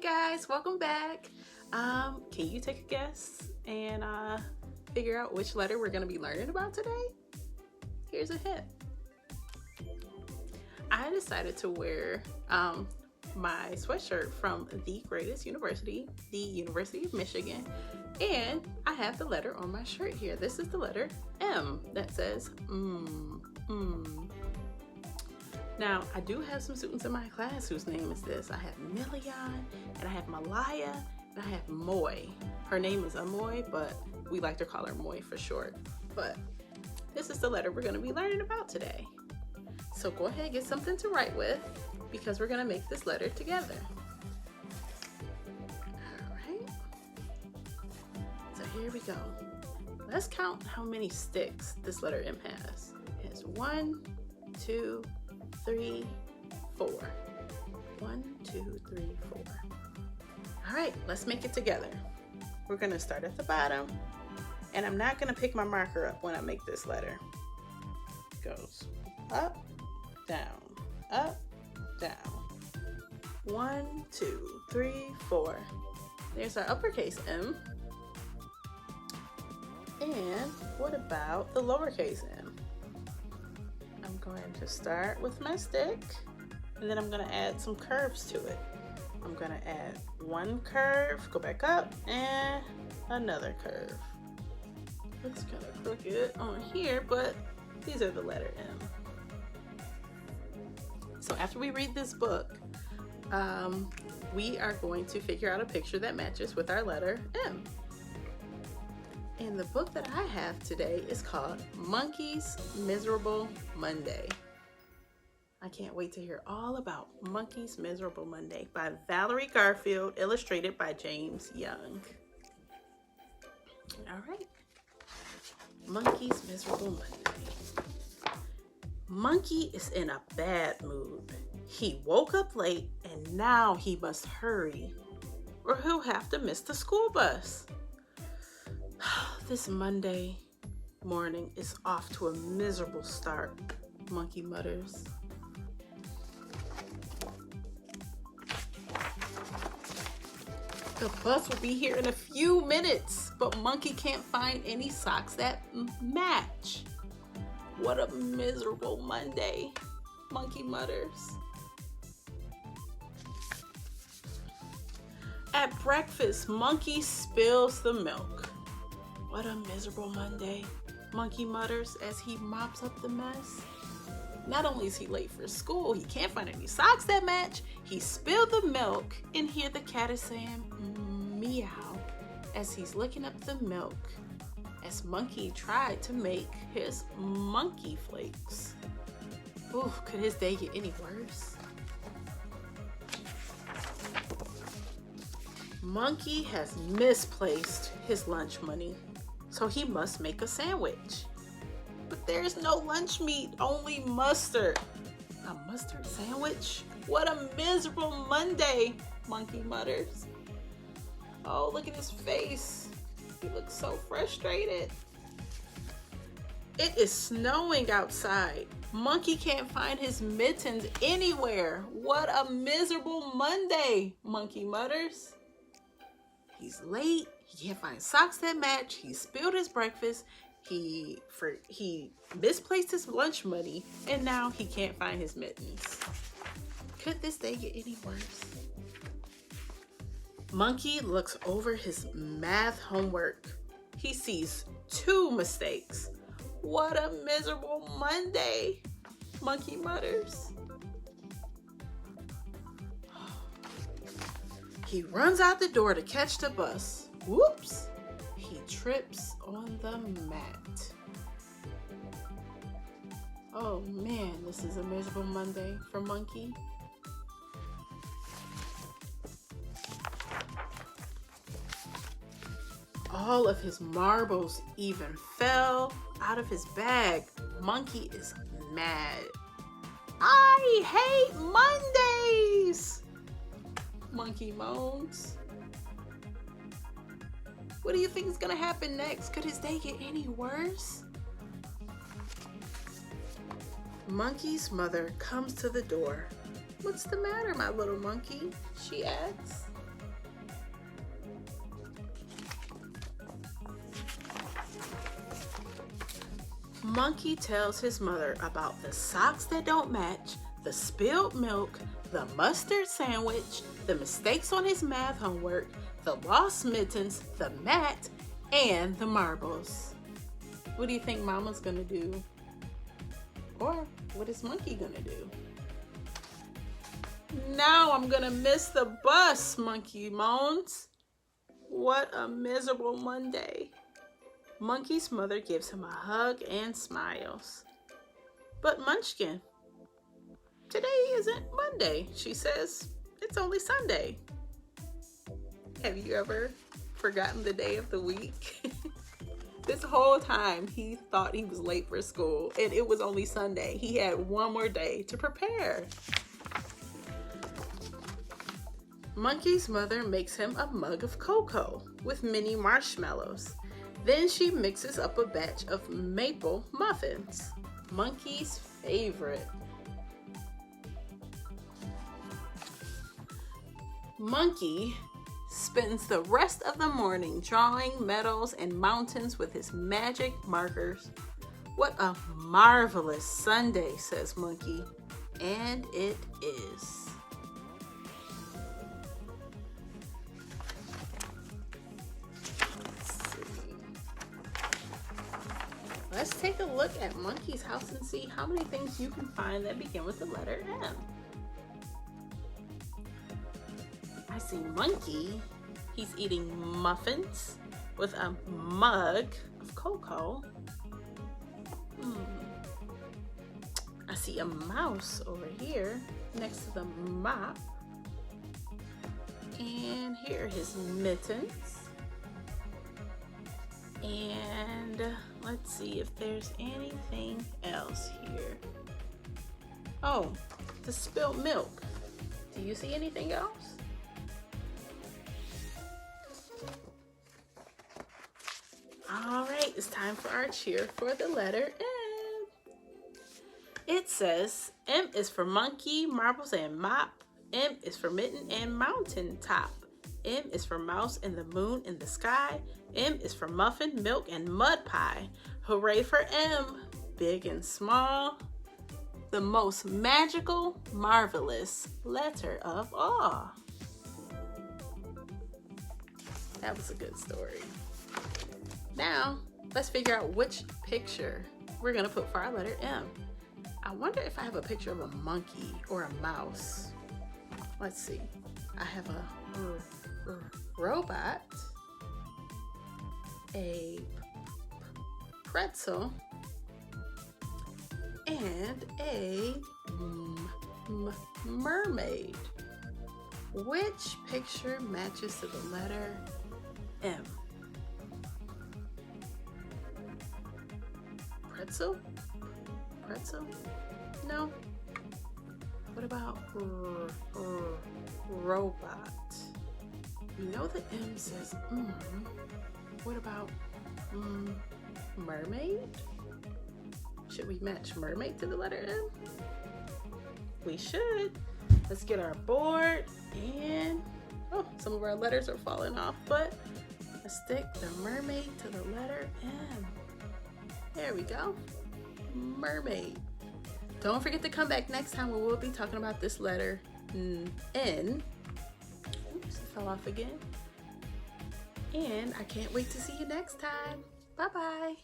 guys, welcome back. Can you take a guess and figure out which letter we're going to be learning about today? Here's a hint. I decided to wear my sweatshirt from the greatest university, the University of Michigan, and I have the letter on my shirt here. This is the letter M that says Now, I do have some students in my class whose name is this. I have Million, and I have Malaya, and I have Moy. Her name is Amoy, but we like to call her Moy for short. But this is the letter we're going to be learning about today. So go ahead and get something to write with, because we're going to make this letter together. All right. So here we go. Let's count how many sticks this letter M has. It has 1, 2, 3, 4. 1, 2, 3, 4. All right, let's make it together. We're gonna start at the bottom, and I'm not gonna pick my marker up when I make this letter. It goes up, down, up, down. 1, 2, 3, 4. There's our uppercase M. And what about the lowercase m? I'm going to start with my stick, and then I'm going to add some curves to it. I'm going to add one curve, go back up, and another curve. Looks kind of crooked on here, but these are the letter M. So after we read this book, we are going to figure out a picture that matches with our letter M. And the book that I have today is called Monkey's Miserable Monday. I can't wait to hear all about Monkey's Miserable Monday by Valerie Garfield, illustrated by James Young. All right. Monkey's Miserable Monday. Monkey is in a bad mood. He woke up late and now he must hurry, or he'll have to miss the school bus. This Monday morning is off to a miserable start, Monkey mutters. The bus will be here in a few minutes, but Monkey can't find any socks that match. What a miserable Monday, Monkey mutters. At breakfast, Monkey spills the milk. What a miserable Monday, Monkey mutters as he mops up the mess. Not only is he late for school, he can't find any socks that match, he spilled the milk, and here the cat is saying meow as he's licking up the milk as Monkey tried to make his monkey flakes. Ooh, could his day get any worse? Monkey has misplaced his lunch money, so he must make a sandwich. But there's no lunch meat, only mustard. A mustard sandwich? What a miserable Monday, Monkey mutters. Oh, look at his face. He looks so frustrated. It is snowing outside. Monkey can't find his mittens anywhere. What a miserable Monday, Monkey mutters. He's late, he can't find socks that match, he spilled his breakfast, he misplaced his lunch money, and now he can't find his mittens. Could this day get any worse? Monkey looks over his math homework. He sees 2 mistakes. What a miserable Monday, Monkey mutters. He runs out the door to catch the bus. Whoops! He trips on the mat. Oh man, this is a miserable Monday for Monkey. All of his marbles even fell out of his bag. Monkey is mad. I hate Mondays! Monkey moans. What do you think is gonna happen next? Could his day get any worse? Monkey's mother comes to the door. What's the matter, my little monkey? She asks. Monkey tells his mother about the socks that don't match, the spilled milk, the mustard sandwich, the mistakes on his math homework, the lost mittens, the mat, and the marbles. What do you think Mama's gonna do? Or what is Monkey gonna do? Now I'm gonna miss the bus, Monkey moans. What a miserable Monday. Monkey's mother gives him a hug and smiles. But Munchkin, today isn't Monday, she says. It's only Sunday. Have you ever forgotten the day of the week? This whole time he thought he was late for school and it was only Sunday. He had one more day to prepare. Monkey's mother makes him a mug of cocoa with mini marshmallows. Then she mixes up a batch of maple muffins, Monkey's favorite. Monkey spends the rest of the morning drawing meadows and mountains with his magic markers. What a marvelous Sunday, says Monkey. And it is. Let's take a look at Monkey's house and see how many things you can find that begin with the letter M. I see Monkey. He's eating muffins with a mug of cocoa. I see a mouse over here next to the mop. And here are his mittens. And let's see if there's anything else here. Oh, the spilled milk. Do you see anything else? All right, it's time for our cheer for the letter M. It says, M is for monkey, marbles, and mop. M is for mitten and mountain top. M is for mouse and the moon in the sky. M is for muffin, milk, and mud pie. Hooray for M, big and small. The most magical, marvelous letter of all. That was a good story. Now, let's figure out which picture we're gonna put for our letter M. I wonder if I have a picture of a monkey or a mouse. Let's see. I have a robot, a pretzel, and a mermaid. Which picture matches to the letter M? Pretzel? Pretzel? No. What about robot? You know the M says What about mermaid? Should we match mermaid to the letter M? We should. Let's get our board and some of our letters are falling off, but let's stick the mermaid to the letter M. There we go. Mermaid. Don't forget to come back next time where we'll be talking about this letter N. Oops, it fell off again. And I can't wait to see you next time. Bye-bye.